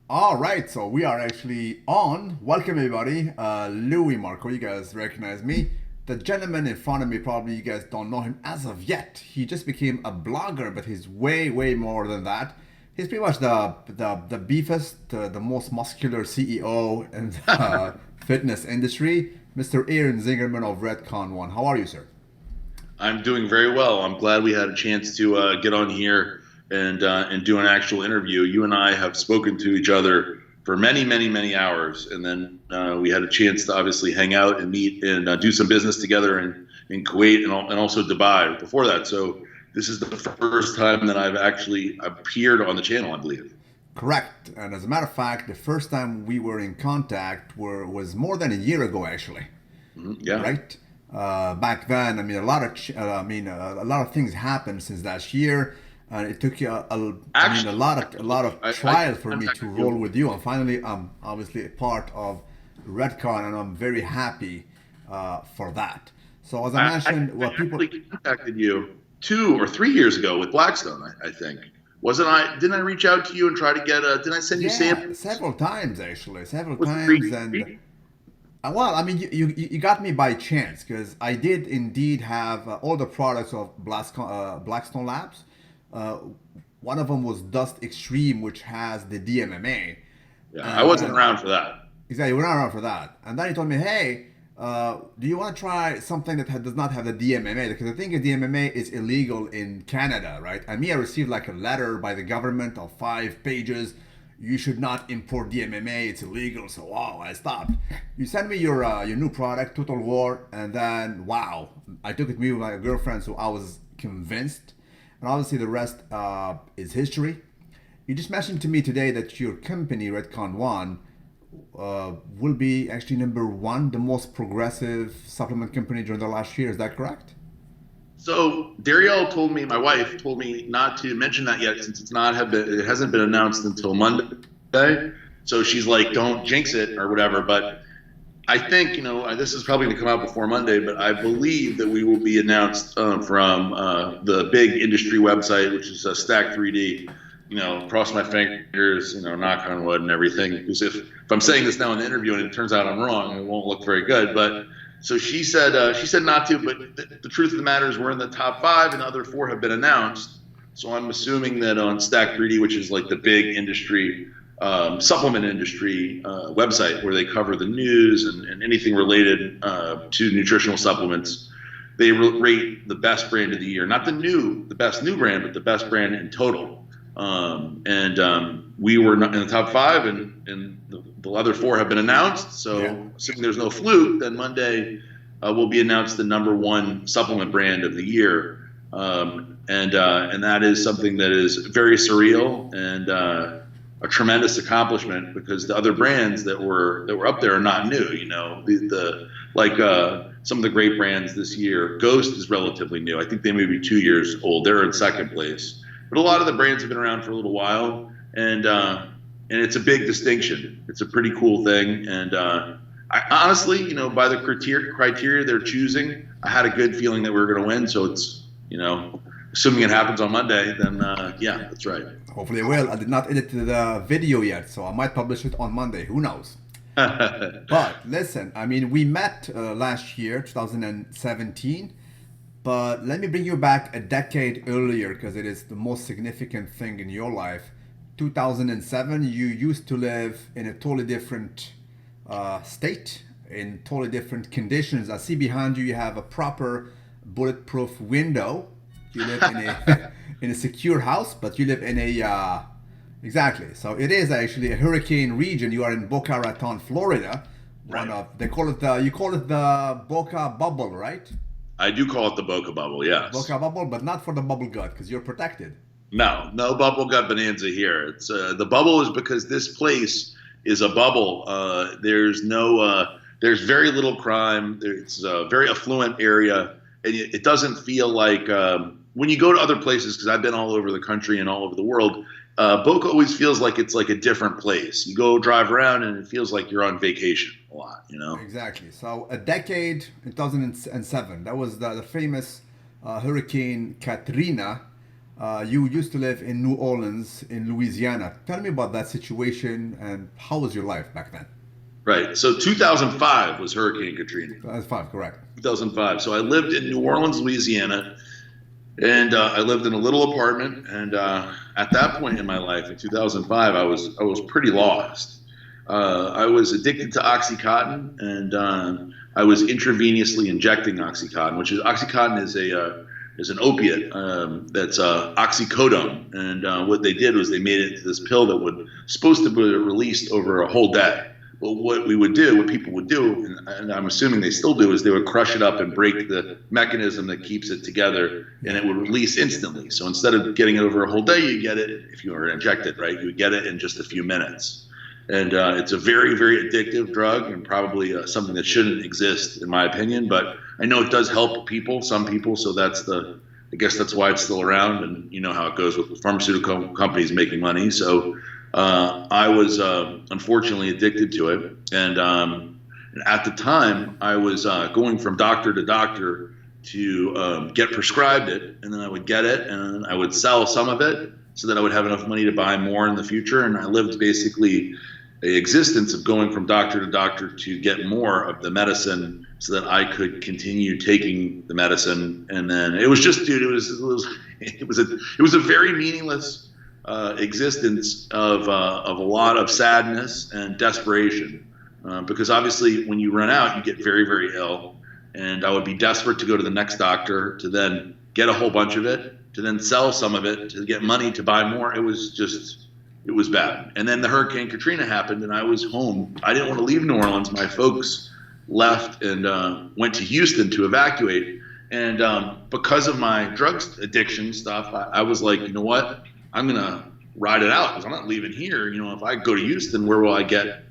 All right, so we are actually on. Welcome, everybody. Louis Marco, you guys recognize me. The gentleman in front of me, probably you guys don't know him as of yet. He just became a blogger, but he's way, way more than that. He's pretty much the beefest, the most muscular CEO in the fitness industry, Mr. Aaron Singerman of Redcon One. How are you, sir? I'm doing very well. I'm glad we had a chance to get on here and do an actual interview. You and I have spoken to each other for many, many, many hours, and then we had a chance to obviously hang out and meet and do some business together in Kuwait and also Dubai before that. So this is the first time that I've actually appeared on the channel, I believe. Correct. And as a matter of fact, the first time we were in contact was more than a year ago, actually. Yeah. Right? Back then, I mean, a lot of things happened since last year. It took you, Actually, a lot of I trial for me to contacted roll you. with you. And finally, I'm obviously a part of Redcon, and I'm very happy for that. So, as I mentioned, I what people, actually contacted you 2 or 3 years ago with Blackstone, I think. Wasn't I? Didn't I reach out to you and try to get a? Didn't I send you yeah, samples? several times actually, several Was it times, and 3D? well, I mean, you got me by chance because I did indeed have all the products of Blackstone Labs. Uh, One of them was Dust Extreme, which has the DMMA, Yeah, I and wasn't then around for that. exactly we're not around for that. And then he told me, hey, do you want to try something that does not have the DMMA? Because I think the DMMA is illegal in Canada, right? And me, I received like a letter by the government of 5 pages. You should not import DMMA. It's illegal. So wow, I stopped. You sent me your new product, Total War, and then wow, I took it with me with my girlfriend, so I was convinced. And obviously, the rest is history. You just mentioned to me today that your company, Redcon One, will be actually number one, the most progressive supplement company during the last year. Is that correct? So Darielle told me, my wife told me not to mention that yet since it hasn't been announced until Monday. So she's like, don't jinx it or whatever. But I think, this is probably going to come out before Monday, but I believe that we will be announced from the big industry website, which is Stack 3D. Cross my fingers, knock on wood and everything. Because if I'm saying this now in the interview and it turns out I'm wrong, it won't look very good. But so she said not to, but the truth of the matter is we're in the top five, and the other four have been announced. So I'm assuming that on Stack 3D, which is like the big industry supplement industry website where they cover the news and anything related to nutritional supplements. They rate the best brand of the year, not the best new brand, but the best brand in total. And we were in the top five, and the other four have been announced. Yeah. So, assuming there's no fluke, then Monday will be announced the number one supplement brand of the year. And that is something that is very surreal and a tremendous accomplishment because the other brands that were up there are not new. The like some of the great brands this year. Ghost is relatively new. I think they may be 2 years old. They're in second place, but a lot of the brands have been around for a little while, and it's a big distinction. It's a pretty cool thing, and I honestly, by the criteria they're choosing, I had a good feeling that we were going to win. So it's assuming it happens on Monday, then yeah, that's right. Hopefully, it will. I did not edit the video yet, so I might publish it on Monday. Who knows? But listen, I mean, we met last year, 2017. But let me bring you back a decade earlier because it is the most significant thing in your life. 2007, you used to live in a totally different state, in totally different conditions. I see behind you, you have a proper bulletproof window. You live in a in a secure house, but you live in a exactly. So it is actually a hurricane region. You are in Boca Raton, Florida. One Right. of they call it the you call it the Boca Bubble, right? I do call it the Boca Bubble, yes. Boca Bubble, but not for the bubble gut because you're protected. No, no bubble gut bonanza here. It's the bubble is because this place is a bubble. There's very little crime. It's a very affluent area, and it doesn't feel like when you go to other places. Because I've been all over the country and all over the world. Boca always feels like it's like a different place. You go drive around, and it feels like you're on vacation a lot. Exactly. So a decade in 2007. That was the famous Hurricane Katrina. You used to live in New Orleans, in Louisiana. Tell me about that situation and how was your life back then? Right. So 2005 was Hurricane Katrina. That's five, correct. 2005. So I lived in New Orleans, Louisiana, and I lived in a little apartment. And at that point in my life, in 2005, I was pretty lost. I was addicted to OxyContin, and I was intravenously injecting OxyContin, which is OxyContin is an opiate that's oxycodone. And what they did was they made it into this pill that was supposed to be released over a whole day. But what people would do, and I'm assuming they still do, is they would crush it up and break the mechanism that keeps it together, and it would release instantly. So instead of getting it over a whole day, you get it, if you were injected, right? You would get it in just a few minutes. And it's a very, very addictive drug, and probably something that shouldn't exist, in my opinion. But I know it does help people, some people. So I guess that's why it's still around. And you know how it goes with pharmaceutical companies making money. So I was unfortunately addicted to it. And at the time, I was going from doctor to doctor to get prescribed it. And then I would get it and I would sell some of it so that I would have enough money to buy more in the future. And I lived basically a existence of going from doctor to doctor to get more of the medicine so that I could continue taking the medicine. And then it was just, dude, it was a very meaningless existence of a lot of sadness and desperation, because obviously when you run out, you get very, very ill. And I would be desperate to go to the next doctor to then get a whole bunch of it, to then sell some of it, to get money to buy more. It was bad. And then the Hurricane Katrina happened, and I was home. I didn't want to leave New Orleans. My folks left and went to Houston to evacuate. And because of my drugs addiction stuff, I was like, you know what? I'm gonna ride it out because I'm not leaving here. You know, if I go to Houston, where will I get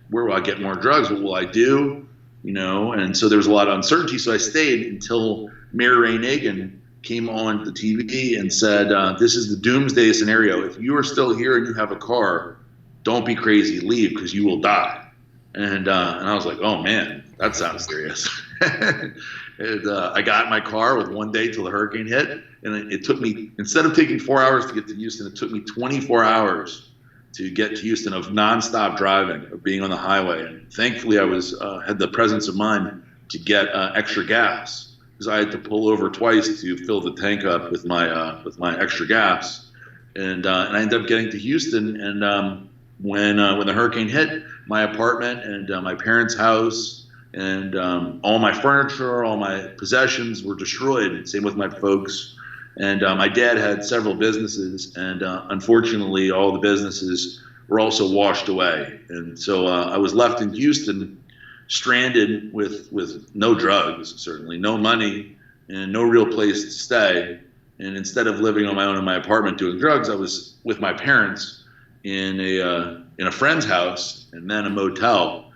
more drugs? What will I do? You know, and so there was a lot of uncertainty. So I stayed until Mary Ray Nagin came on the TV and said, this is the doomsday scenario. If you are still here and you have a car, don't be crazy, leave because you will die. And I was like, oh man, that sounds serious. And I got in my car with one day till the hurricane hit. And it took me, instead of taking 4 hours to get to Houston, it took me 24 hours to get to Houston of nonstop driving, of being on the highway. And thankfully I had the presence of mind to get extra gas, because I had to pull over twice to fill the tank up with my extra gas, and I ended up getting to Houston. And when the hurricane hit, my apartment and my parents' house and all my furniture, all my possessions were destroyed. Same with my folks. And my dad had several businesses, and unfortunately, all the businesses were also washed away. And so I was left in Houston, stranded with no drugs, certainly no money, and no real place to stay. And instead of living on my own in my apartment doing drugs, I was with my parents in a friend's house and then a motel,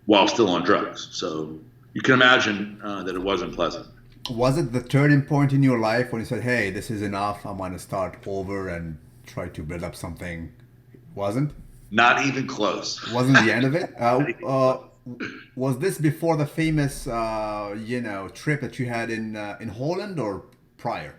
while still on drugs. So you can imagine that it wasn't pleasant. Was it the turning point in your life when you said, hey, this is enough, I'm going to start over and try to build up something? Wasn't? Not even close. Wasn't the end of it? Was this before the famous, trip that you had in Holland or prior?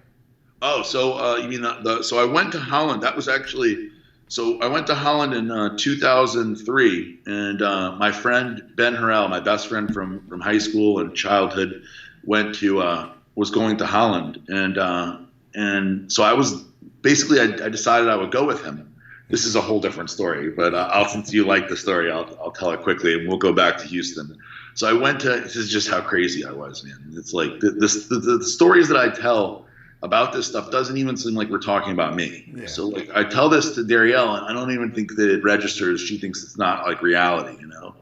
Oh, so you mean so I went to Holland. That was actually, so I went to Holland in 2003, and my friend Ben Harrell, my best friend from high school and childhood, was going to Holland, and so I was basically I decided I would go with him. This is a whole different story, but since you like the story, I'll tell it quickly, and we'll go back to Houston. So I went to. This is just how crazy I was, man. It's like the stories that I tell about this stuff doesn't even seem like we're talking about me. Yeah. So like I tell this to Darielle, and I don't even think that it registers. She thinks it's not like reality, you know.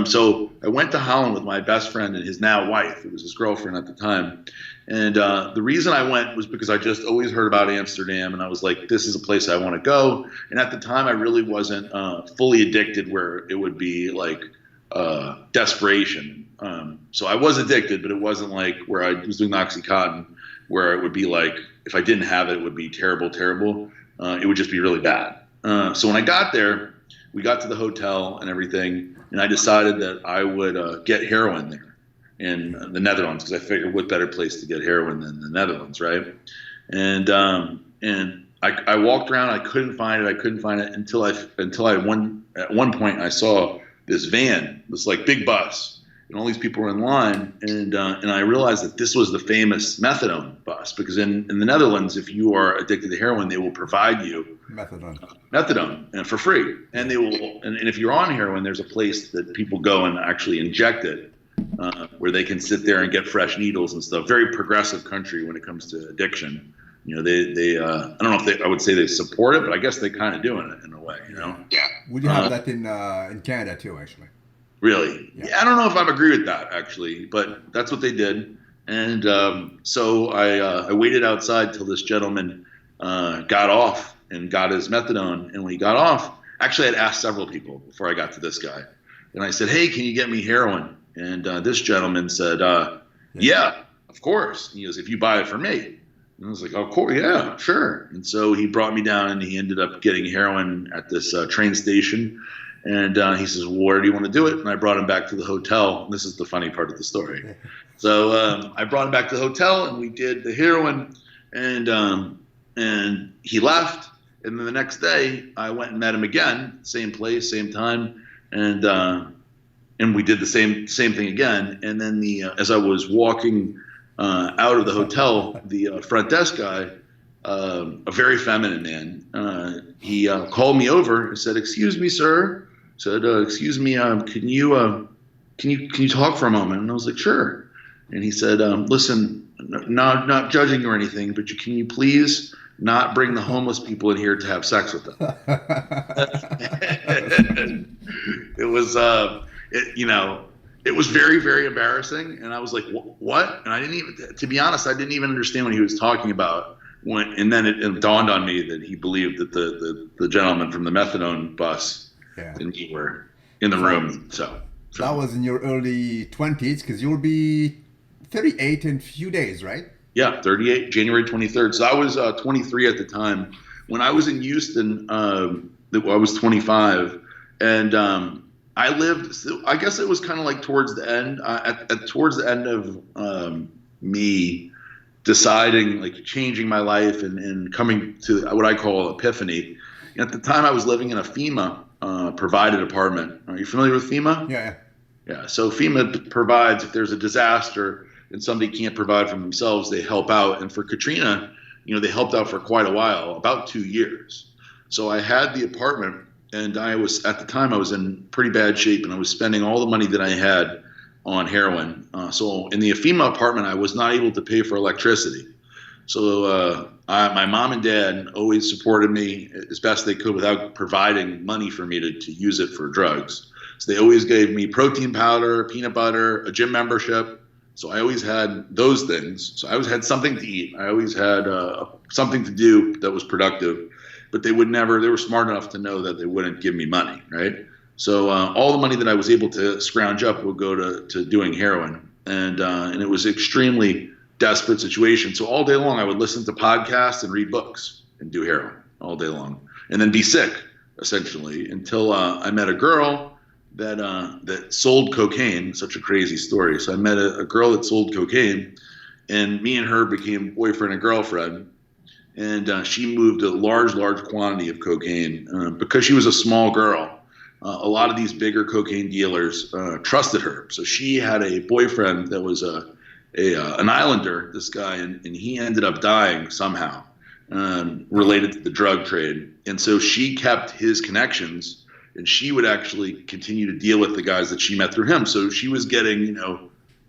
So I went to Holland with my best friend and his now wife. It was his girlfriend at the time. And the reason I went was because I just always heard about Amsterdam, and I was like, this is a place I want to go. And at the time, I really wasn't fully addicted where it would be like desperation. So I was addicted, but it wasn't like where I was doing OxyContin, where it would be like, if I didn't have it, it would be terrible, terrible. It would just be really bad. So when I got there, we got to the hotel and everything, and I decided that I would get heroin there in the Netherlands, because I figured what better place to get heroin than the Netherlands, right? And I walked around. I couldn't find it until at one point I saw this van, this like big bus, and all these people were in line, and I realized that this was the famous methadone bus, because in the Netherlands, if you are addicted to heroin, they will provide you methadone and for free, and they will, and if you're on heroin, there's a place that people go and actually inject it, where they can sit there and get fresh needles and stuff. Very progressive country when it comes to addiction. They I don't know if I would say they support it, but I guess they kind of do it in a way, Yeah. Would you have that in Canada too, actually? Really? Yeah. I don't know if I agree with that, actually, but that's what they did. And so I waited outside till this gentleman got off and got his methadone. And when he got off, actually, I'd asked several people before I got to this guy. And I said, hey, can you get me heroin? And this gentleman said, yeah, of course. And he goes, if you buy it for me. And I was like, oh, cool, yeah, sure. And so he brought me down, and he ended up getting heroin at this train station. And he says, well, where do you want to do it? And I brought him back to the hotel. And this is the funny part of the story. So I brought him back to the hotel, and we did the heroin, and he left. And then the next day, I went and met him again, same place, same time, and we did the same thing again. And then as I was walking out of the hotel, the front desk guy, a very feminine man, he called me over and said, excuse me, sir. Said, excuse me, can you talk for a moment? And I was like, sure. And he said, listen, not judging or anything, but can you please not bring the homeless people in here to have sex with them? It was, it was very, very embarrassing. And I was like, what? And I didn't even, to be honest, I didn't even understand what he was talking about. And then it dawned on me that he believed that the gentleman from the methadone bus and we were in the room. So that was in your early 20s, because you'll be 38 in a few days, right? Yeah, 38, January 23rd. So I was 23 at the time. When I was in Houston, I was 25, and I lived. I guess it was kind of like towards the end, towards the end of me deciding, like changing my life and coming to what I call epiphany. At the time, I was living in a FEMA provided apartment. Are you familiar with FEMA? Yeah. So FEMA provides, if there's a disaster and somebody can't provide for themselves, they help out. And for Katrina, they helped out for quite a while, about 2 years. So I had the apartment, and at the time I was in pretty bad shape, and I was spending all the money that I had on heroin. So in the FEMA apartment, I was not able to pay for electricity. So my mom and dad always supported me as best they could without providing money for me to use it for drugs. So they always gave me protein powder, peanut butter, a gym membership. So I always had those things. So I always had something to eat. I always had something to do that was productive. But they were smart enough to know that they wouldn't give me money, right? So all the money that I was able to scrounge up would go to doing heroin. And it was extremely desperate situation. So all day long I would listen to podcasts and read books and do heroin all day long, and then be sick essentially until I met a girl that sold cocaine. Such a crazy story. So I met a girl that sold cocaine, and me and her became boyfriend and girlfriend. And she moved a large quantity of cocaine because she was a small girl. A lot of these bigger cocaine dealers trusted her. So she had a boyfriend that was an islander, this guy, and he ended up dying somehow related to the drug trade. And so she kept his connections, and she would actually continue to deal with the guys that she met through him. So she was getting,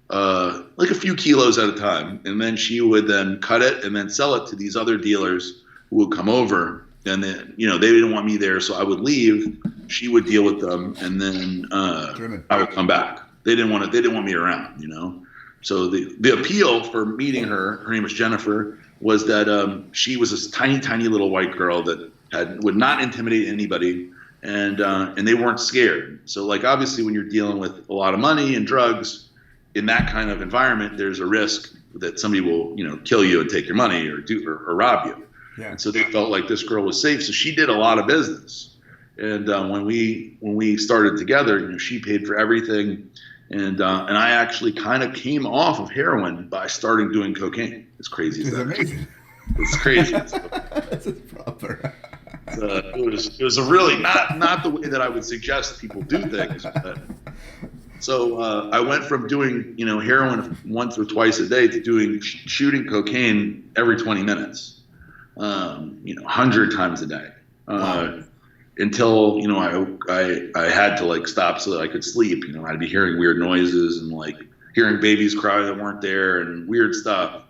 like a few kilos at a time, and then she would then cut it and then sell it to these other dealers who would come over. And then, they didn't want me there, so I would leave. She would deal with them, and then I would come back. They didn't want me around, So the appeal for meeting her name was Jennifer, was that she was this tiny little white girl that would not intimidate anybody, and they weren't scared. So like obviously when you're dealing with a lot of money and drugs in that kind of environment, there's a risk that somebody will kill you and take your money or rob you. Yeah. And so they felt like this girl was safe. So she did a lot of business, and when we started together, she paid for everything. And I actually kind of came off of heroin by starting doing cocaine. As crazy as that is. Amazing. It's crazy. This is proper. It was a really not the way that I would suggest people do things. But, so I went from doing heroin once or twice a day to doing shooting cocaine every 20 minutes, 100 times a day, until I had to like stop so that I could sleep. I'd be hearing weird noises and like hearing babies cry that weren't there and weird stuff,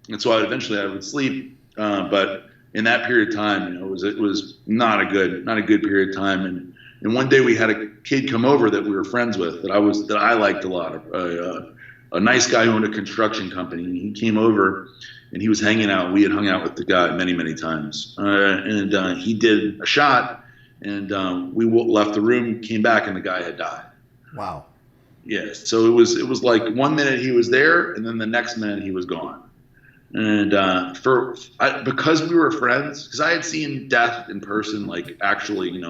and so I would sleep, but in that period of time, it was not a good period of time. And one day we had a kid come over that we were friends with that I liked a lot. A nice guy who owned a construction company. And he came over and he was hanging out. We had hung out with the guy many times. And he did a shot, and we left the room, came back, and the guy had died. Wow. Yeah. So it was like 1 minute he was there, and then the next minute he was gone. And because we were friends, because I had seen death in person, like actually,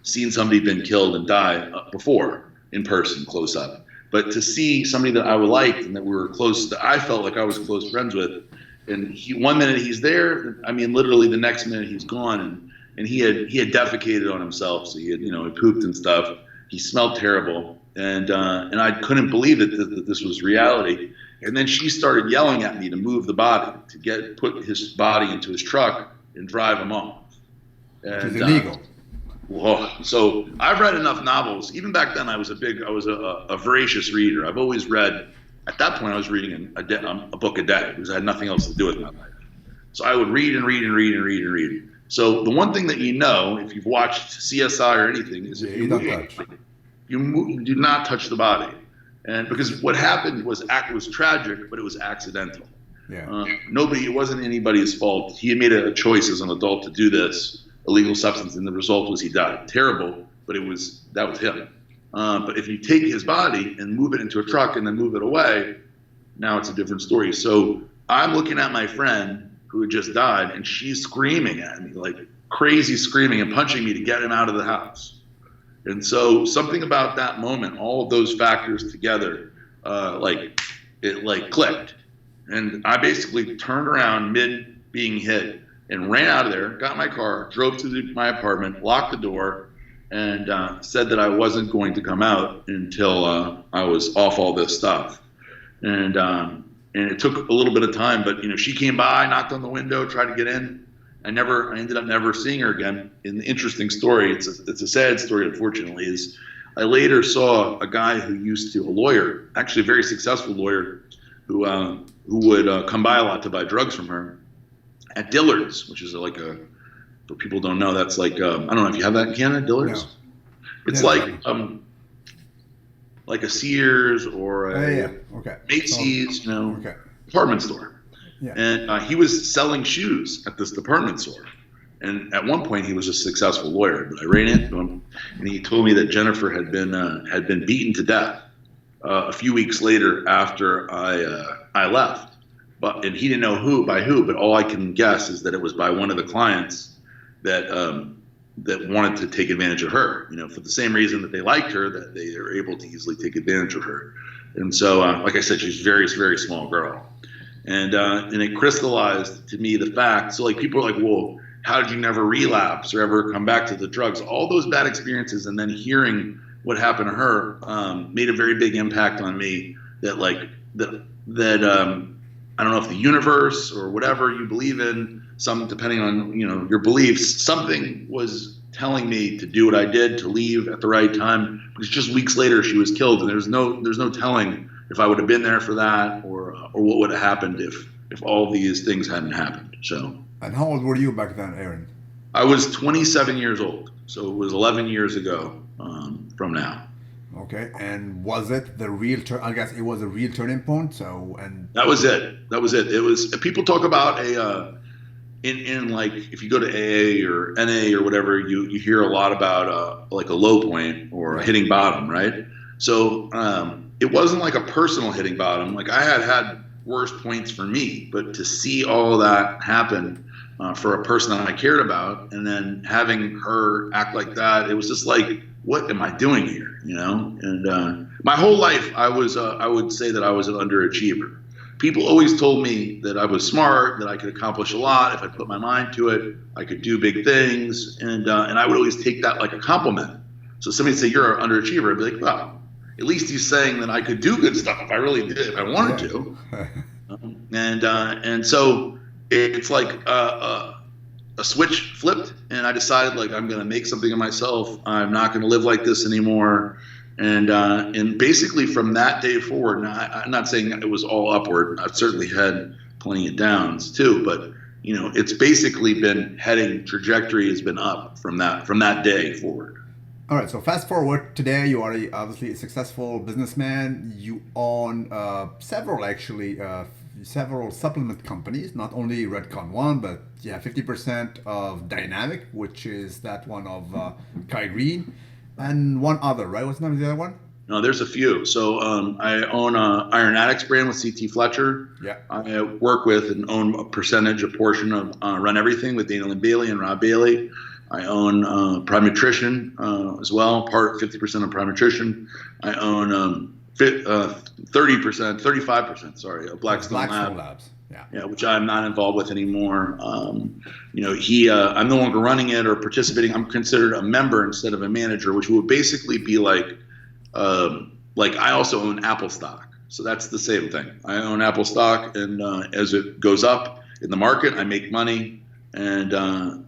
seen somebody been killed and die before in person, close up. But to see somebody that I liked and that we were close, that I felt like I was close friends with, and 1 minute he's there, I mean, literally the next minute he's gone, and he had defecated on himself, so he had he pooped and stuff. He smelled terrible, and I couldn't believe that this was reality. And then she started yelling at me to move the body, to put his body into his truck and drive him off. Which is illegal. So I've read enough novels. Even back then, I was a voracious reader. I've always read. At that point, I was reading a book a day because I had nothing else to do with my life. So I would read and read and read and read and read. So the one thing that if you've watched CSI or anything, is if you do not touch the body. And because what happened was tragic, but it was accidental. Yeah. It wasn't anybody's fault. He had made a choice as an adult to do this illegal substance, and the result was he died. Terrible, but that was him. But if you take his body and move it into a truck and then move it away, now it's a different story. So I'm looking at my friend who had just died, and she's screaming at me, like crazy screaming and punching me to get him out of the house. And so something about that moment, all of those factors together, it clicked. And I basically turned around mid being hit and ran out of there, got my car, drove to my apartment, locked the door, and said that I wasn't going to come out until I was off all this stuff. And it took a little bit of time, but she came by, knocked on the window, tried to get in. I ended up never seeing her again. And the interesting story, it's a sad story, unfortunately, is I later saw a guy a lawyer, actually a very successful lawyer, who would come by a lot to buy drugs from her at Dillard's, which is for people who don't know, that's like, I don't know if you have that in Canada, Dillard's? No. It's like a Sears or a Macy's, department store. Yeah. And he was selling shoes at this department store. And at one point, he was a successful lawyer. But I ran into him, and he told me that Jennifer had been beaten to death a few weeks later after I left. And he didn't know by who. But all I can guess is that it was by one of the clients that wanted to take advantage of her. For the same reason that they liked her, that they were able to easily take advantage of her. And so, like I said, she's a very, very small girl. And it crystallized to me the fact. So people are like, well, how did you never relapse or ever come back to the drugs? All those bad experiences, and then hearing what happened to her made a very big impact on me. That I don't know if the universe or whatever you believe in, depending on your beliefs, something was telling me to do what I did, to leave at the right time. Because just weeks later she was killed, and there's no telling if I would have been there for that, or what would have happened if all these things hadn't happened. So. And how old were you back then, Aaron? I was 27 years old, so it was 11 years ago from now. Okay, and was it the real? I guess it was a real turning point. That was it. It was. People talk about in like if you go to AA or NA or whatever, you hear a lot about like a low point or a hitting bottom, right? So. It wasn't like a personal hitting bottom. Like I had worse points for me, but to see all that happen for a person that I cared about, and then having her act like that, it was just like, what am I doing here? And my whole life, I would say that I was an underachiever. people always told me that I was smart, that I could accomplish a lot if I put my mind to it. I could do big things, and I would always take that like a compliment. So somebody say you're an underachiever, I'd be like, well, at least he's saying that I could do good stuff if I really did, if I wanted to. And so it's like a switch flipped, and I decided like I'm going to make something of myself. I'm not going to live like this anymore. And basically from that day forward, now I'm not saying it was all upward. I've certainly had plenty of downs too, but you know, it's basically been trajectory has been up from that day forward. All right, so fast forward today, you are obviously a successful businessman. You own several supplement companies, not only Redcon One, but 50% of Dynamic, which is that one of Kai Green, and one other, right? What's the name of the other one? No, there's a few. So I own Iron Addicts brand with CT Fletcher. Yeah. I work with and own a portion of Run Everything with Daniel and Bailey and Rob Bailey. I own Prime Nutrition as well, 50% of Prime Nutrition. I own 35%, sorry, of Blackstone Labs. Yeah, which I'm not involved with anymore. You know, I'm no longer running it or participating. I'm considered a member instead of a manager, which would basically be like I also own Apple stock. So that's the same thing. I own Apple stock, and as it goes up in the market, I make money. And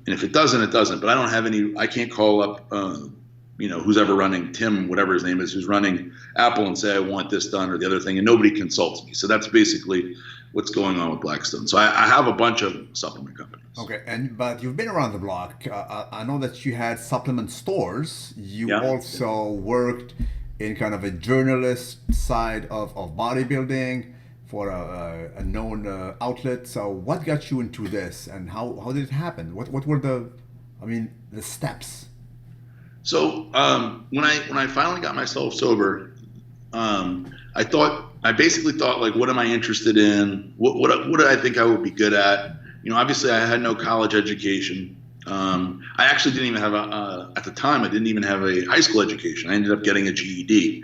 if it doesn't, it doesn't. But I don't have any. I can't call up, who's ever running, Tim, whatever his name is, who's running Apple, and say I want this done or the other thing, and nobody consults me. So that's basically what's going on with Blackstone. So I have a bunch of supplement companies. Okay, but you've been around the block. I know that you had supplement stores. You also worked in kind of a journalist side of bodybuilding for a known outlet. So what got you into this, and how did it happen? What were the steps? So when I finally got myself sober, I basically thought like, what am I interested in? What do I think I would be good at? You know, obviously I had no college education. I actually didn't even have at the time, I didn't even have a high school education. I ended up getting a GED.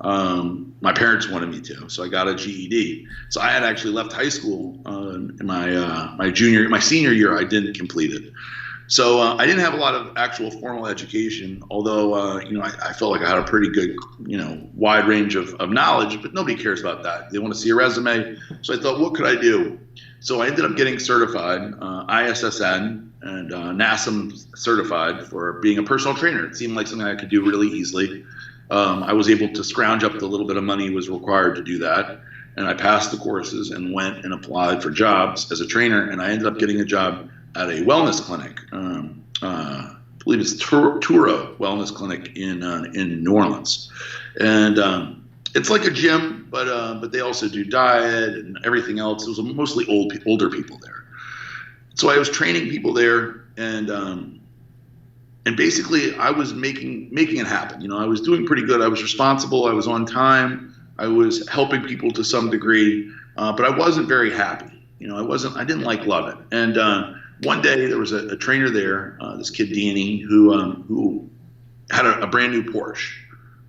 My parents wanted me to, so I got a GED. So I had actually left high school in my senior year. I didn't complete it. So I didn't have a lot of actual formal education, although I felt like I had a pretty good wide range of knowledge. But nobody cares about that. They want to see a resume. So I thought, what could I do? So I ended up getting certified, ISSN and NASM certified for being a personal trainer. It seemed like something I could do really easily. I was able to scrounge up the little bit of money was required to do that. And I passed the courses and went and applied for jobs as a trainer. And I ended up getting a job at a wellness clinic. I believe it's Turo Wellness Clinic in New Orleans. And it's like a gym, but they also do diet and everything else. It was mostly older people there. So I was training people there, and basically I was making it happen. You know, I was doing pretty good. I was responsible. I was on time. I was helping people to some degree, but I wasn't very happy. You know, I didn't love it. And one day there was a trainer there, this kid Danny, who had a brand new Porsche,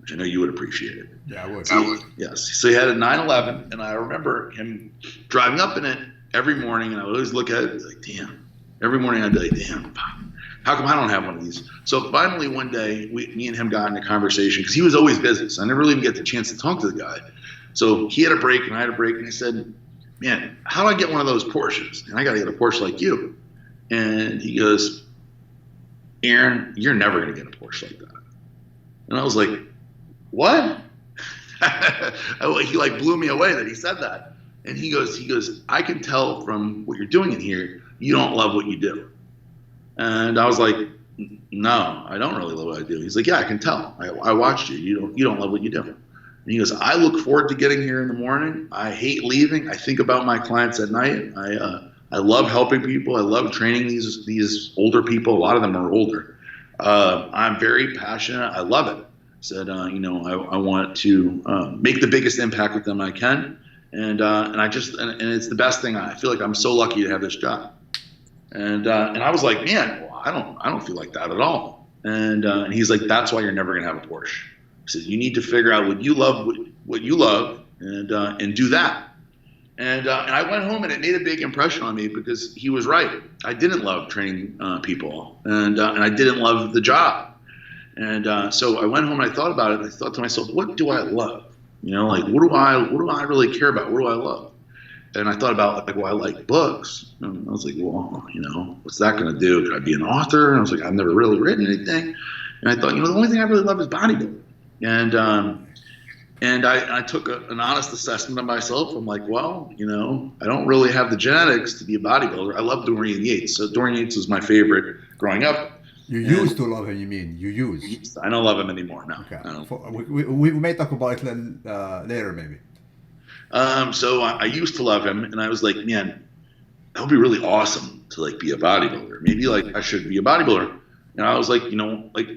which I know you would appreciate it. Yeah, I would. Yes. So he had a 911, and I remember him driving up in it every morning, and I would always look at it and be like, damn. Every morning I'd be like, damn, how come I don't have one of these? So finally one day, me and him got in a conversation, because he was always busy, so I never really even get the chance to talk to the guy. So he had a break, and I had a break, and he said, man, how do I get one of those Porsches? And I got to get a Porsche like you. And he goes, Aaron, you're never going to get a Porsche like that. And I was like, what? He blew me away that he said that. And he goes, I can tell from what you're doing in here, you don't love what you do. And I was like, no, I don't really love what I do. He's like, yeah, I can tell. I watched you. You don't love what you do. And he goes, I look forward to getting here in the morning. I hate leaving. I think about my clients at night. I love helping people. I love training these older people. A lot of them are older. I'm very passionate. I love it. Said, I want to make the biggest impact with them I can, and it's the best thing. I feel like I'm so lucky to have this job. And I was like, man, well, I don't feel like that at all. And he's like, that's why you're never gonna have a Porsche. He said, you need to figure out what you love, and do that. And I went home, and it made a big impression on me because he was right. I didn't love training people, and I didn't love the job. And so I went home and I thought about it. And I thought to myself, what do I love? Like what do I really care about? What do I love? And I thought about well, I like books. And I was like, well, what's that going to do? Could I be an author? And I was like, I've never really written anything. And I thought, the only thing I really love is bodybuilding. And I took an honest assessment of myself. I'm like, well, I don't really have the genetics to be a bodybuilder. I love Dorian Yates. So Dorian Yates was my favorite growing up. You used to love him, you mean? You used. I don't love him anymore, no. Okay. We may talk about it later, maybe. So I used to love him, and I was like, man, that would be really awesome to be a bodybuilder. Maybe I should be a bodybuilder. And I was like,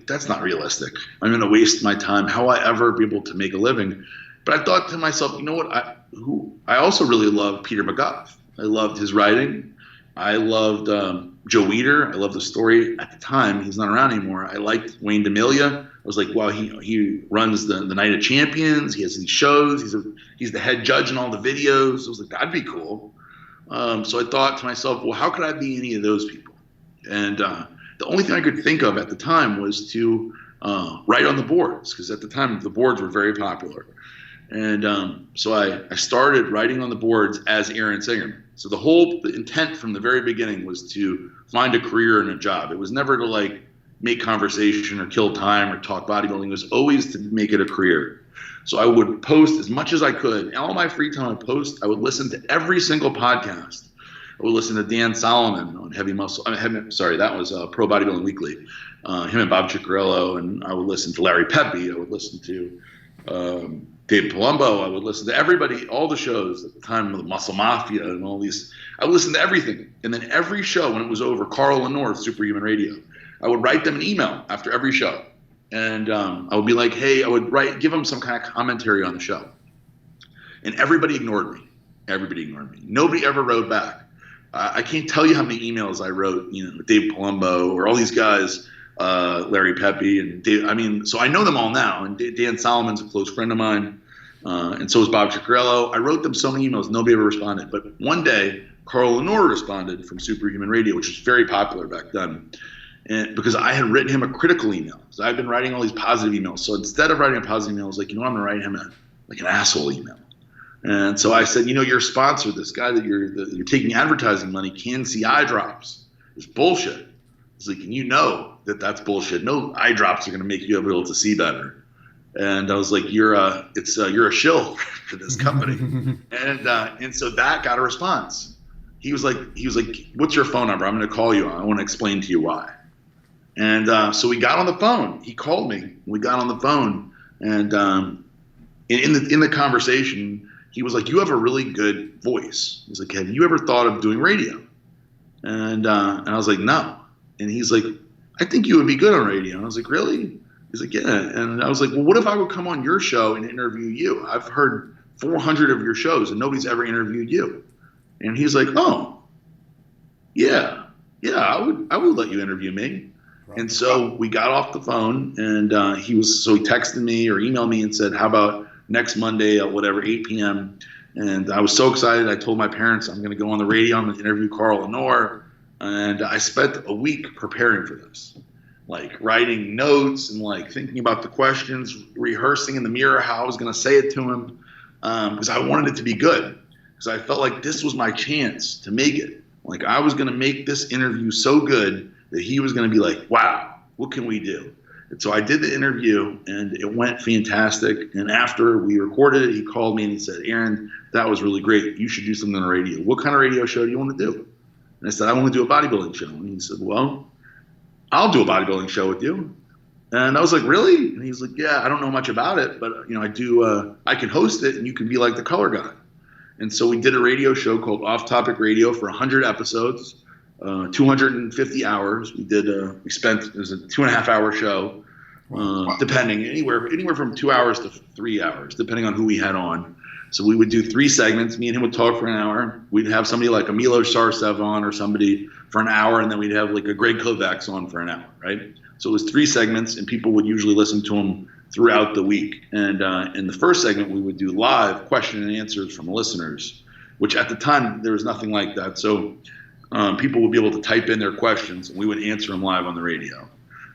that's not realistic. I'm going to waste my time. How will I ever be able to make a living? But I thought to myself, you know what? I also really loved Peter McGough. I loved his writing. I loved Joe Weider. I loved the story at the time. He's not around anymore. I liked Wayne DeMilia. I was like, wow, he runs the Night of Champions. He has these shows. He's the head judge in all the videos. I was like, that'd be cool. So I thought to myself, well, how could I be any of those people? And the only thing I could think of at the time was to write on the boards, because at the time the boards were very popular. And so I started writing on the boards as Aaron Singerman. So the intent from the very beginning was to find a career and a job. It was never to make conversation or kill time or talk bodybuilding. It was always to make it a career. So I would post as much as I could. And all my free time I post, I would listen to every single podcast. I would listen to Dan Solomon on Heavy Muscle. That was Pro Bodybuilding Weekly. Him and Bob Ciccarello. And I would listen to Larry Pepe. I would listen to Dave Palumbo. I would listen to everybody, all the shows at the time of the Muscle Mafia and all these. I would listen to everything. And then every show, when it was over, Carl Lenore, Superhuman Radio, I would write them an email after every show. And I would be like, hey, I would give them some kind of commentary on the show. And everybody ignored me. Nobody ever wrote back. I can't tell you how many emails I wrote, Dave Palumbo or all these guys, Larry Pepe and Dave. So I know them all now. And Dan Solomon's a close friend of mine. And so is Bob Ciccarello. I wrote them so many emails. Nobody ever responded. But one day, Carl Lenore responded from Superhuman Radio, which was very popular back then. And because I had written him a critical email. So I've been writing all these positive emails. So instead of writing a positive email, I was like, I'm going to write him an asshole email. And so I said, your sponsor, this guy that you're taking advertising money, can see eye drops. It's bullshit. It's like, and that's bullshit. No eye drops are going to make you able to see better. And I was like, you're a shill for this company. And so that got a response. He was like, what's your phone number? I'm going to call you. I want to explain to you why. And so we got on the phone. He called me. We got on the phone, and in the conversation, he was like, "You have a really good voice." He's like, "Have you ever thought of doing radio?" And I was like, "No." And he's like, "I think you would be good on radio." And I was like, "Really?" He's like, "Yeah." And I was like, "Well, what if I would come on your show and interview you? I've heard 400 of your shows, and nobody's ever interviewed you." And he's like, "Oh, yeah, I would let you interview me." And so we got off the phone, and he texted me or emailed me and said, "How about next Monday at 8 p.m. And I was so excited. I told my parents I'm going to go on the radio. I'm going to interview Carl Lenore. And I spent a week preparing for this, writing notes and thinking about the questions, rehearsing in the mirror how I was going to say it to him, because I wanted it to be good, because I felt like this was my chance to make it. I was going to make this interview so good that he was going to be like, wow, what can we do? And so I did the interview, and it went fantastic. And after we recorded it, he called me and he said, "Aaron, that was really great. You should do something on the radio. What kind of radio show do you want to do?" And I said, "I want to do a bodybuilding show." And he said, "Well, I'll do a bodybuilding show with you." And I was like, "Really?" And he's like, "Yeah, I don't know much about it, but I do. I can host it, and you can be like the color guy." And so we did a radio show called Off Topic Radio for 100 episodes. 250 hours. We spent, it was a 2.5 hour show, depending, anywhere from 2 hours to 3 hours, depending on who we had on. So we would do 3 segments. Me and him would talk for an hour. We'd have somebody like a Milos Sarcev on or somebody for an hour, and then we'd have a Greg Kovacs on for an hour, right? So it was 3 segments, and people would usually listen to them throughout the week. And in the first segment, we would do live question and answers from listeners. which at the time there was nothing like that. So people would be able to type in their questions, and we would answer them live on the radio,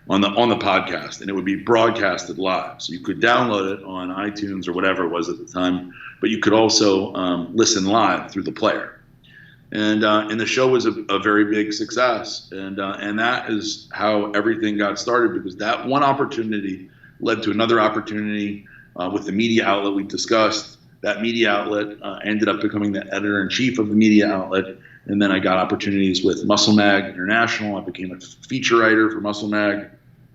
on the podcast, and it would be broadcasted live. So you could download it on iTunes or whatever it was at the time, but you could also listen live through the player. And the show was a very big success, and that is how everything got started, because that one opportunity led to another opportunity with the media outlet we discussed. That media outlet ended up becoming the editor-in-chief of the media outlet, and then I got opportunities with Muscle Mag International. I became a feature writer for Muscle Mag,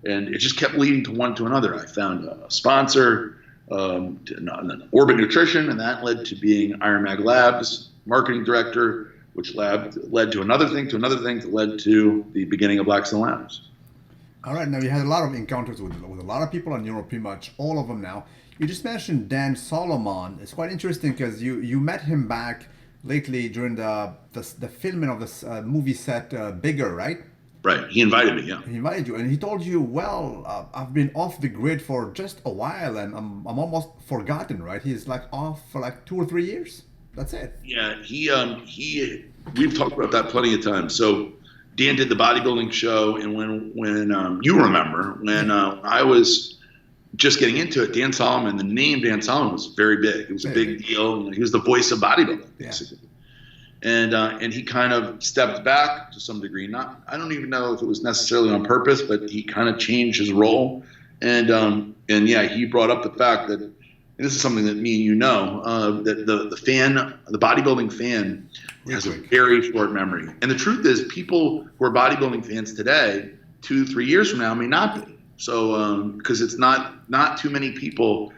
and it just kept leading to one to another. I found a sponsor, Orbit Nutrition, and that led to being Iron Mag Labs marketing director, which led to another thing, that led to the beginning of Black Stone Labs. All right, now you had a lot of encounters with a lot of people, and you know pretty much all of them now. You just mentioned Dan Solomon. It's quite interesting because you met him back lately during the filming of this movie set Bigger, right? Right. He invited me. Yeah. He invited you, and he told you, "Well, I've been off the grid for just a while, and I'm almost forgotten." Right? He's like off for like 2 or 3 years. That's it. Yeah. We've talked about that plenty of times. So Dan did the bodybuilding show, and when you remember when I was just getting into it, Dan Solomon, the name Dan Solomon was very big. It was a big deal. He was the voice of bodybuilding, basically. Yeah. And he kind of stepped back to some degree. I don't even know if it was necessarily on purpose, but he kind of changed his role. And yeah, he brought up the fact that, and this is something that me and you know, that the bodybuilding fan has a very short memory. And the truth is, people who are bodybuilding fans today, 2-3 years from now, may not be. So, because it's not too many people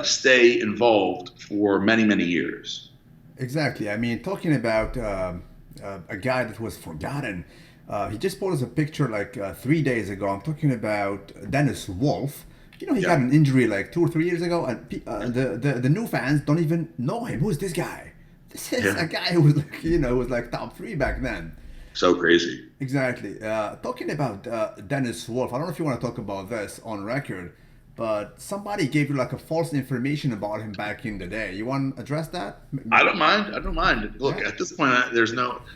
stay involved for many, many years. Exactly. I mean, talking about a guy that was forgotten, he just posted a picture like 3 days ago. I'm talking about Dennis Wolf. You know, he got an injury like 2 or 3 years ago, and the new fans don't even know him. Who's this guy? This is a guy who was like, was like top 3 back then. So crazy. Exactly. Talking about Dennis Wolf, I don't know if you want to talk about this on record, but somebody gave you like a false information about him back in the day. You want to address that? I don't mind. Look, at this point,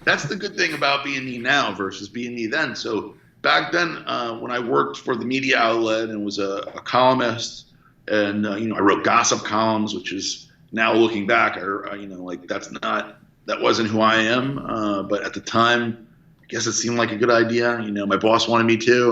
that's the good thing about being me now versus being me then. So back then, when I worked for the media outlet and was a columnist, and I wrote gossip columns, which is now looking back, that wasn't who I am. But at the time, I guess it seemed like a good idea. My boss wanted me to,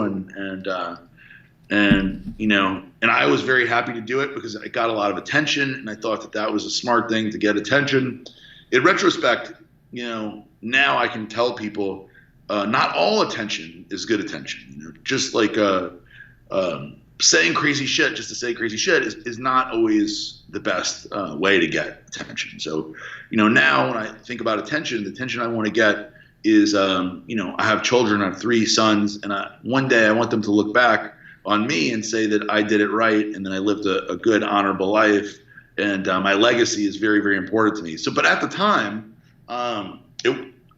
and I was very happy to do it because I got a lot of attention, and I thought that was a smart thing to get attention. In retrospect, now I can tell people not all attention is good attention. Just like saying crazy shit just to say crazy shit is not always the best way to get attention. So, now when I think about attention, the attention I want to get is, I have children, I have 3 sons, and one day I want them to look back on me and say that I did it right, and that I lived a good, honorable life, and my legacy is very, very important to me. So, but at the time, I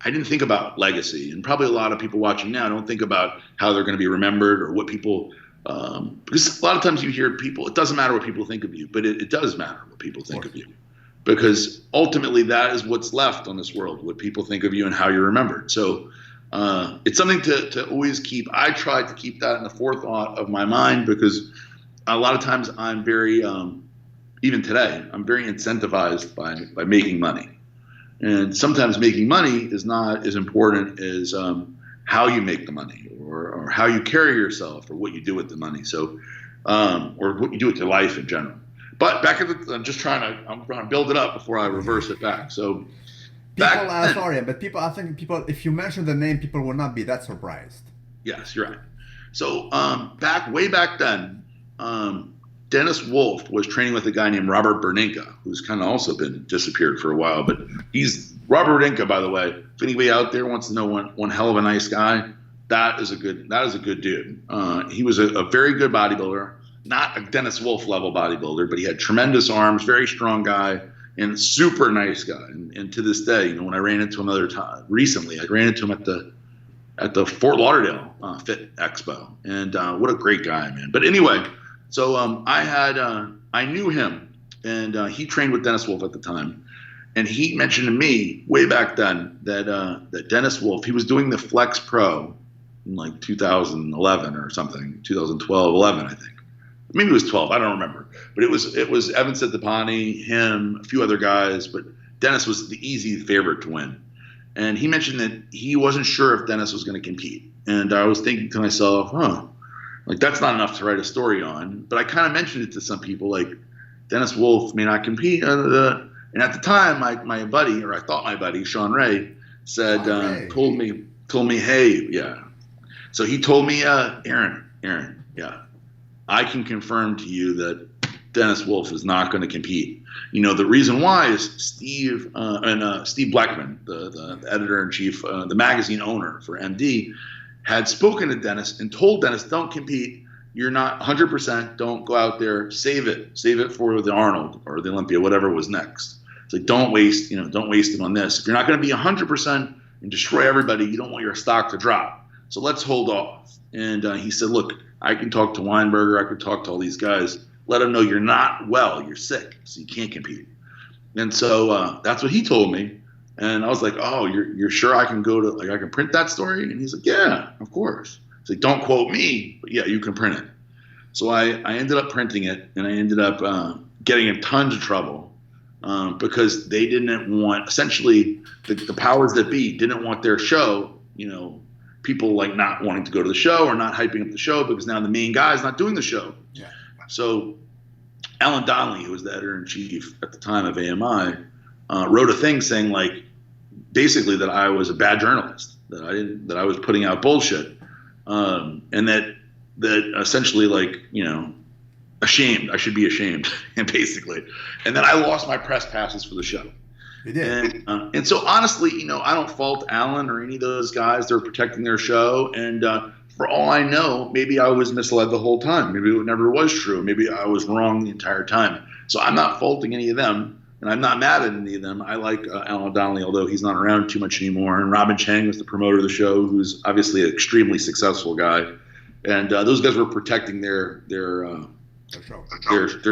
didn't think about legacy, and probably a lot of people watching now don't think about how they're going to be remembered or what people, because a lot of times you hear people, it doesn't matter what people think of you, but it does matter what people think of you, because ultimately that is what's left on this world, what people think of you and how you're remembered. So it's something to always keep. I try to keep that in the forethought of my mind, because a lot of times I'm very, even today, I'm very incentivized by making money. And sometimes making money is not as important as how you make the money, or how you carry yourself, or what you do with the money. So, or what you do with your life in general. But back at I'm trying to build it up before I reverse it back. So, I think people, if you mention the name, people will not be that surprised. Yes, you're right. So, way back then, Dennis Wolf was training with a guy named Robert Berninka, who's kind of also been disappeared for a while. But Robert Berninka, by the way. If anybody out there wants to know one hell of a nice guy, that is a good dude. He was a very good bodybuilder, not a Dennis Wolf level bodybuilder, but he had tremendous arms, very strong guy, and super nice guy. And to this day, when I ran into him recently, I ran into him at the Fort Lauderdale Fit Expo, and what a great guy, man. But anyway. So I knew him, and he trained with Dennis Wolf at the time, And he mentioned to me way back then that that Dennis Wolf, he was doing the Flex Pro in like 2011 or something, 2012, 11, I think. Maybe it was 12. I don't remember. But it was Evan Sitapani, him, a few other guys, but Dennis was the easy favorite to win. And he mentioned that he wasn't sure if Dennis was going to compete. And I was thinking to myself, like that's not enough to write a story on. But I kind of mentioned it to some people, like Dennis Wolf may not compete. And at the time, my buddy, or I thought my buddy, Sean Ray, said, told me, hey, yeah. So he told me, Aaron, yeah, I can confirm to you that Dennis Wolf is not going to compete. You know, the reason why is Steve Blackman, the editor-in-chief, the magazine owner for MD, had spoken to Dennis and told Dennis, don't compete. You're not 100%. Don't go out there. Save it for the Arnold or the Olympia, whatever was next. It's like, don't waste it on this. If you're not going to be 100% and destroy everybody, you don't want your stock to drop. So let's hold off. And he said, look, I can talk to Weinberger. I could talk to all these guys. Let them know you're not well. You're sick, so you can't compete. And so that's what he told me. And I was like, oh, you're sure I can I can print that story? And he's like, yeah, of course. He's like, don't quote me, but yeah, you can print it. So I ended up printing it, and I ended up getting in tons of trouble because they didn't want, essentially, the powers that be didn't want their show, people like not wanting to go to the show or not hyping up the show because now the main guy's not doing the show. Yeah. So Alan Donnelly, who was the editor-in-chief at the time of AMI, wrote a thing saying, like, basically that I was a bad journalist, that I was putting out bullshit, and that essentially, like, ashamed. I should be ashamed, basically. And then I lost my press passes for the show. You did. And so honestly, I don't fault Alan or any of those guys. They're protecting their show. And for all I know, maybe I was misled the whole time. Maybe it never was true. Maybe I was wrong the entire time. So I'm not faulting any of them, and I'm not mad at any of them. I like Alan Donnelly, although he's not around too much anymore. And Robin Chang was the promoter of the show, who's obviously an extremely successful guy. And those guys were protecting their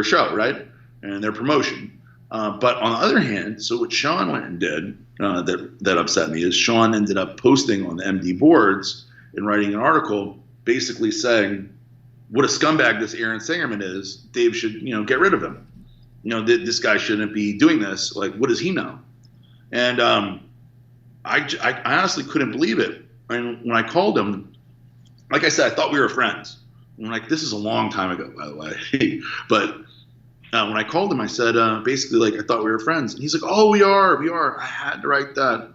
show, right? And their promotion. But on the other hand, so what Sean went and did that upset me is Sean ended up posting on the MD boards and writing an article basically saying what a scumbag this Aaron Singerman is. Dave should, get rid of him. This guy shouldn't be doing this. Like, what does he know? And I honestly couldn't believe it. And when I called him, like I said, I thought we were friends. And like, this is a long time ago, by the way. But when I called him, I said, basically, like, I thought we were friends. And he's like, oh, we are. I had to write that.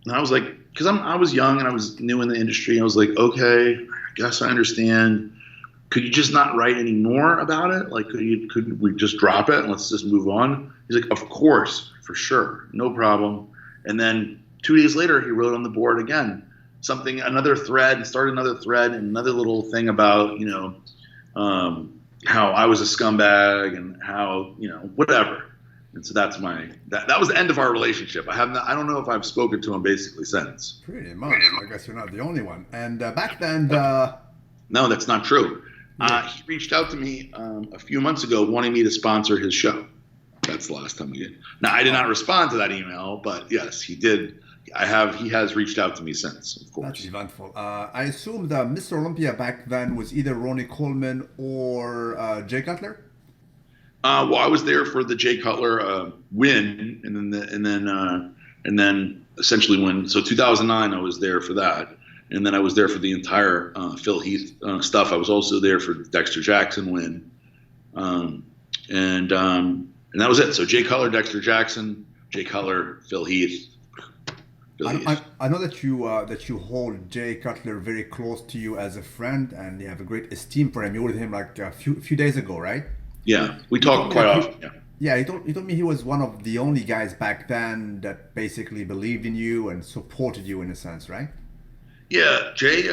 And I was like, because I was young and I was new in the industry. I was like, okay, I guess I understand. Could you just not write any more about it? Like, could we just drop it and let's just move on? He's like, of course, for sure, no problem. And then 2 days later, he wrote on the board again, another thread, started another thread and another little thing about, how I was a scumbag and how, whatever. And so that's that was the end of our relationship. I don't know if I've spoken to him basically since. Pretty much. I guess you're not the only one. And back then, no, that's not true. Yeah. He reached out to me a few months ago wanting me to sponsor his show. That's the last time we did. Now, I did not respond to that email, but yes, he did. He has reached out to me since, of course. That's eventful. I assume the Mr. Olympia back then was either Ronnie Coleman or Jay Cutler. Well, I was there for the Jay Cutler win, and then essentially when 2009 I was there for that, and then I was there for the entire Phil Heath stuff. I was also there for Dexter Jackson win, and that was it. So Jay Cutler, Dexter Jackson, Jay Cutler, Phil Heath. I know that you hold Jay Cutler very close to you as a friend, and you have a great esteem for him. You were with him like a few days ago, right? Yeah, we talk quite often. Yeah, he told me he was one of the only guys back then that basically believed in you and supported you in a sense, right? Yeah, Jay